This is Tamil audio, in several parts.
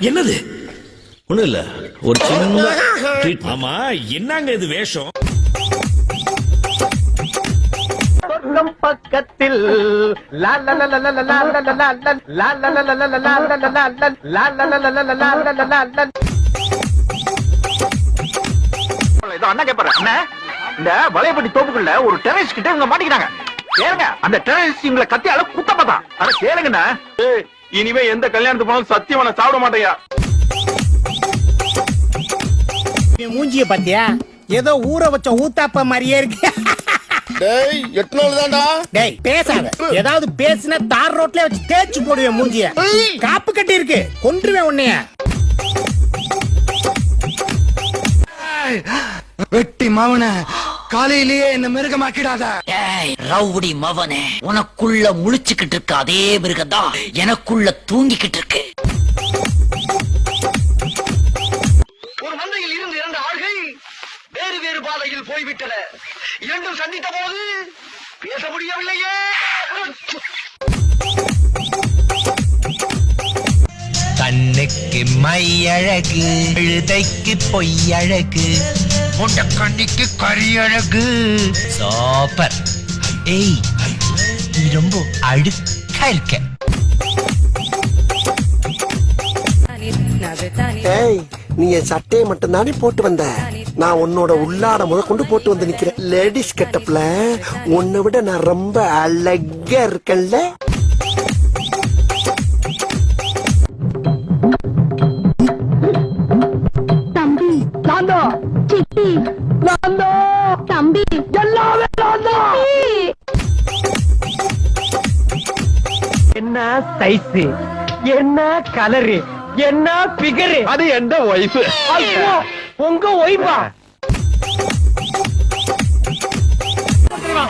என்னது? ஒண்ணும் இல்ல, ஒரு சின்ன ட்ரீட்மெண்ட். ஆமா, என்னங்க இது வேஷம்? பக்கத்தில் அண்ணா கேப்பாரு, இந்த வளையப்பட்டி தோப்புக்குள்ள ஒரு டெரரிஸ்ட் கிட்ட இவங்க மாட்டிக்கிறாங்க. கேளுங்க, அந்த டெரரிஸ்ட் இவங்களை கத்தியால குத்த பார்த்தான். அத கேளுங்கண்ணா. இனிமே எந்த கல்யாணத்துக்கு போனாலும் சத்தியமா நான் சாப்பிட மாட்டேயா. மூஞ்சிய பாத்தியா? ஏதோ ஊற வச்ச ஊத்தாப்ப மாதிரியே இருக்கு. டேய் 8 நாள் தான்டா. டேய் பேசாத. ஏதாவது பேசினா தார் ரோட்ல வச்சு தேய்ச்சு போடுவேன் மூஞ்சிய. காப்பு கட்டி இருக்கு, கொன்றுவேன் உன்னைய. வெட்டி மவன, காலையிலேயே என்ன மிருகமாக்கிடாத. ரவுடி மவனே, உனக்குள்ள முழிச்சுக்கிட்டு இருக்க அதே மிருகம்தான் எனக்குள்ள தூங்கிக்கிட்டு இருக்கு. ஒரு மந்தையில் இருந்து 2 ஆள்கள் வேறு வேறு பாதையில் போய்விட்டன. இரண்டும் சந்தித்த போது பேச முடியவில்லையே. கண்ணுக்கு மை அழகு, எழுதைக்கு பொய் அழகு, முண்ட கண்ணிக்கு கறி அழகு. சூப்பர். ஏய், நீ ரொம்ப அழுக்கா இருக்க. ஏய், நீ என் சட்டையை மட்டும் தானே போட்டு வந்த. நான் உன்னோட உள்ளாட முத கொண்டு போட்டு வந்து நிக்கிறேன். லேடிஸ் கெட்டப்ல உன்னை விட நான் ரொம்ப அழகா இருக்கேன்ல. தம்பி நான்தோ, சித்தி நான்தோ, தம்பி எல்லாமே நான்தோ. என்ன சைஸ், என்ன கலரு, என்ன பிகரு. அது எந்த ஒய்ஃப். ஐயோ, உங்க ஒய்ஃபா?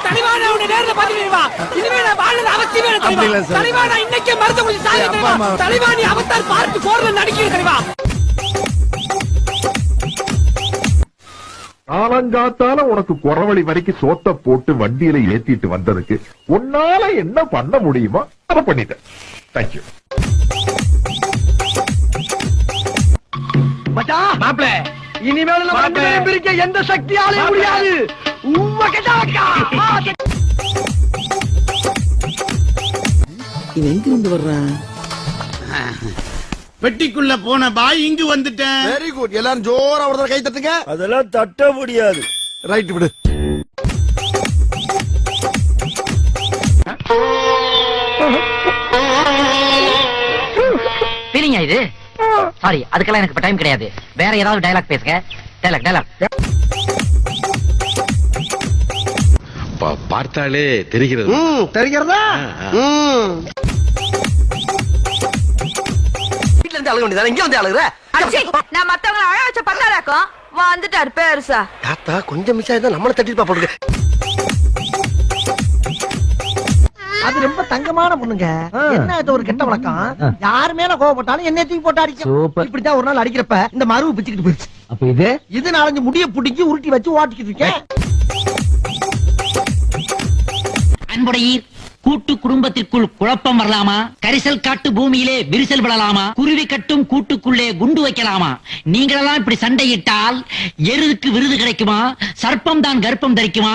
தலைவான உன்னை நேர்ல பாத்துட்டு வா. இனிமே நான் வாழறது அவசியமே இல்ல தலைவா. தலைவான இன்னைக்கே மருந்து குடிச்சு சாக தலைவா. தலைவானி அவதார் பார்ட் 4ல நடிக்கிறது தலைவா. காலங்காத்தால உனக்கு குறவழி வரைக்கும் சோத்த போட்டு வண்டியில ஏத்திட்டு வந்ததுக்கு உன்னால என்ன பண்ண முடியுமோ அதை பண்ணிட்டேன். தேங்க்யூ. மாப்ள, இனிமேல் நம்ம 2 பேரும் பிரிக்க எந்த சக்தியாலே முடியாது. இவன் எங்க இருந்து வர்றான்? பெட்டிக்குள்ள போன பாய் இங்கு வந்துட்டேன். Very good. எல்லாரும் ஜோரா ஒரு தடவை கை தட்டுங்க. அதெல்லாம் தட்ட முடியாது. ரைட் விடு. ஃபீலிங்கா இது? சாரி, அதுக்கெல்லாம் எனக்கு டைம் கிடையாது. வேற ஏதாவது டயலாக் பேசுங்க. டயலாக் பார்த்தாலே தெரிகிறது. தெரிகிறதா? வீட்ல இருந்து அழுக வேண்டியதா, இங்க வந்து அழுகுற. நான் மத்தவங்க அழ வச்ச பத்தாடாக்கும் வந்துட்டாரு பேருசா. தாத்தா கொஞ்சம் மிஸ் ஆயிருந்தா நம்மள தட்டிட்டு போடுங்க. அது ரொம்ப தங்கமான பொண்ணுங்க. என்ன இது ஒரு கெட்ட வழக்கம். யார் மேல கோவப்பட்டாலும் என்ன தூக்கி போட்டு அடிக்கும். இப்படித்தான் ஒரு நாள் அடிக்கிறப்ப இந்த மருவு பிச்சுக்கிட்டு போயிடுச்சு. அப்ப இது 4 முடிய புடிக்கி உருட்டி வச்சு ஓட்டிக்கிட்டு இருக்கேன். அன்புடையீர், கூட்டு குடும்பத்திற்குள் குழப்பம் வரலாமா? கரிசல் காட்டு பூமியிலே விரிசல் விழலாமா? குருவி கட்டும் கூட்டுக்குள்ளே குண்டு வைக்கலாமா? நீங்களெல்லாம் இப்படி சண்டையிட்டால் எருதுக்கு விருது கிடைக்குமா? சர்ப்பம் தான் கர்ப்பம் தரிக்குமா?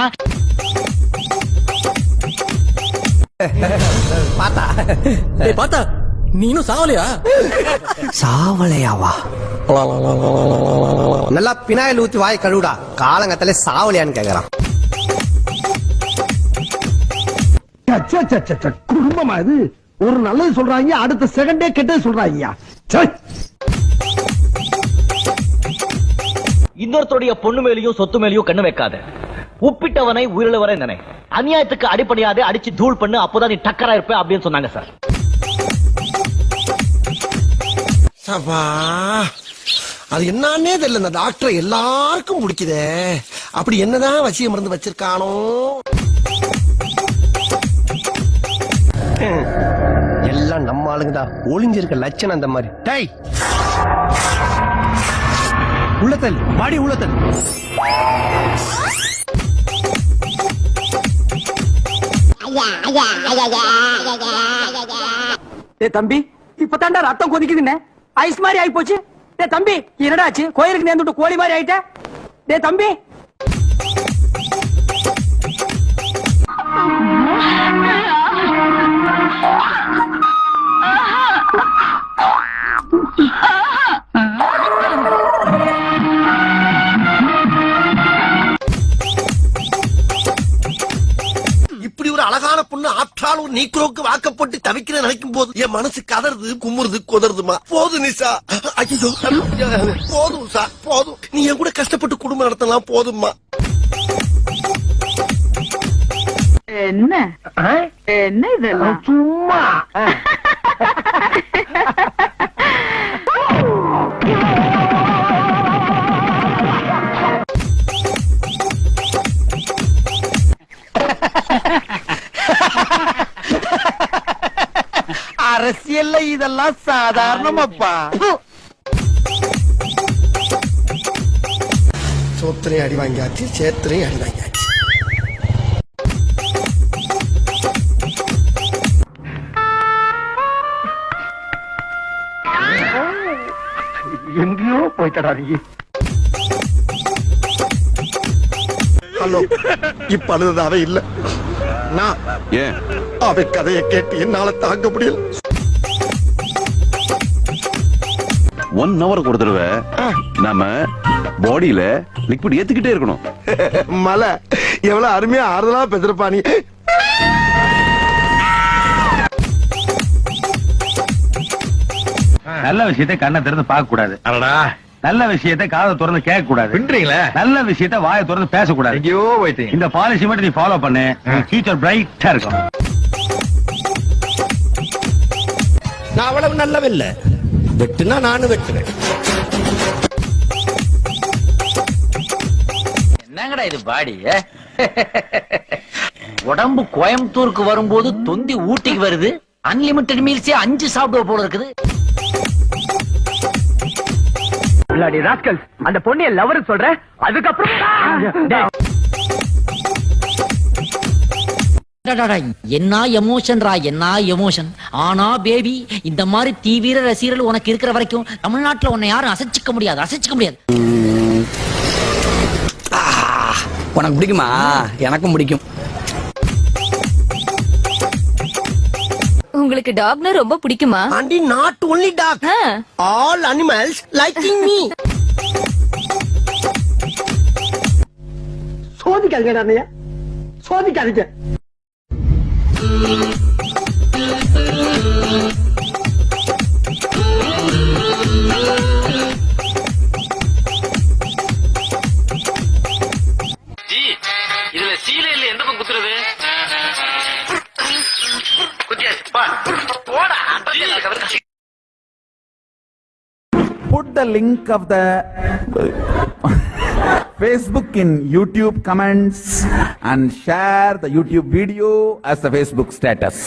பாத்தா நீனும் சாவலையா? சாவலையாவா? நல்லா பினாயில் ஊத்தி வாய் கழுவுடா. காலங்கத்திலே சாவலையான்னு கேக்குறான். குடும்பமா இது? ஒரு நல்லது சொல்றாங்க, அடுத்த செகண்டே கெட்டது சொல்றாங்க. இன்னொருத்தருடைய பொண்ணு மேலேயும் சொத்து மேலேயும் கண்ணு வைக்காத. உப்பிட்டவனை உயிரிழவரை நினை. அநியாயத்துக்கு அடிப்படையாத அடிச்சு தூள் பண்ணு, அப்போதான் நீ டக்கரா இருப்ப அப்படின்னு சொன்னாங்க சார். அது என்னன்னே தெரியல. இந்த டாக்டர் எல்லாருக்கும் பிடிக்குதே. அப்படி என்னதான் வசிய மருந்து வச்சிருக்கானோ? எல்லாம் நம்ம ஆளுங்கதான். ஒளிஞ்சிருக்க லட்சணம் அந்த மாதிரி. டேய், உள்ளத்தல் பாடி உள்ளத்தல். தம்பி, இப்பதான்டா ரத்தம் கொதிக்குதுன்னு ஐஸ் மாதிரி ஆகி போச்சு. டேய் தம்பி, என்னடா ஆச்சு? கோயிலுக்கு நேர்ந்துட்டு கோழி மாதிரி ஆயிட்ட. டேய் தம்பி, இப்படி ஒரு அழகான பொண்ணு ஆற்றால் ஒரு நீக்ரோக்கு வாக்கப்பட்டு தவிக்கிற நினைக்கும் போது என் மனசு கதறுது, குமுறுது, குதறுதுமா. போதும் நிஷா, ஐயோ போதும் உஷா, போதும். நீ என் கூட கஷ்டப்பட்டு குடும்பம் நடத்தலாம், போதும்மா. என்ன என்ன இதெல்லாம் சும்மா அரசியல்ல இதெல்லாம் சாதாரணமாப்பா. சோத்திரையும் அடி வாங்கியாச்சு, சேத்திரையும் அடி வாங்கியாச்சு. எங்கேயோ போயிட்டடா நீ. ஹலோ, இப்ப அழுது அவ இல்ல, நான். ஏன் அவ கதையை கேட்டு என்னால தாங்க முடியல. 1 ஹவருக்கு ஒரு தடவை நம்ம பாடியில லிக்விட் ஏத்துக்கிட்டே இருக்கணும். மலை எவ்வளவு அருமையா ஆறுதலா பேசுறப்பா நீ. நல்ல விஷயத்தை கண்ணை திறந்து பார்க்க கூடாது. நல்ல விஷயத்தை காதை திறந்து கேட்க கூடாது. நல்ல விஷயத்தை வாயை திறந்து பேசக்கூடாது. இந்த பாலிசி மட்டும் நீ ஃபாலோ பண்ணு, ஃபியூச்சர் பிரைட்டா இருக்கும். நான் அவ்வளவு நல்லவில்லை, வெட்டுனா நானும் வெட்டுவேன். என்னங்கடா இது பாடி? உடம்பு கோயம்புத்தூருக்கு வரும்போது தொந்தி ஊட்டிக்கு வருது. அன்லிமிட்டெட் மீல்ஸே 5 சாப்பிடுவ போல இருக்குது. அந்த பொண்ணிய லவர் சொல்ற, அதுக்கப்புறம் என்ன எமோஷன்ரா, என்ன எமோஷன். ஆனா பேபி, இந்த மாதிரி தீவிர ரசிகர்கள் உனக்கு இருக்கிற வரைக்கும் தமிழ்நாட்டுல உன்னை யாரும் அசைச்சிக்க முடியாது, அசைச்சிக்க முடியாது. உனக்கு பிடிக்குமா? எனக்கும் பிடிக்கும். உங்களுக்கு டாக்னா ரொம்ப பிடிக்குமா? Aunty, not only dog, all animals liking me. சோதிக்காதீங்க அண்ணையா, சோதிக்காதீங்க. இதுல சீலையில எந்த பக்கம் குத்துறது? Put the link of the Facebook in YouTube comments and share the YouTube video as the Facebook status.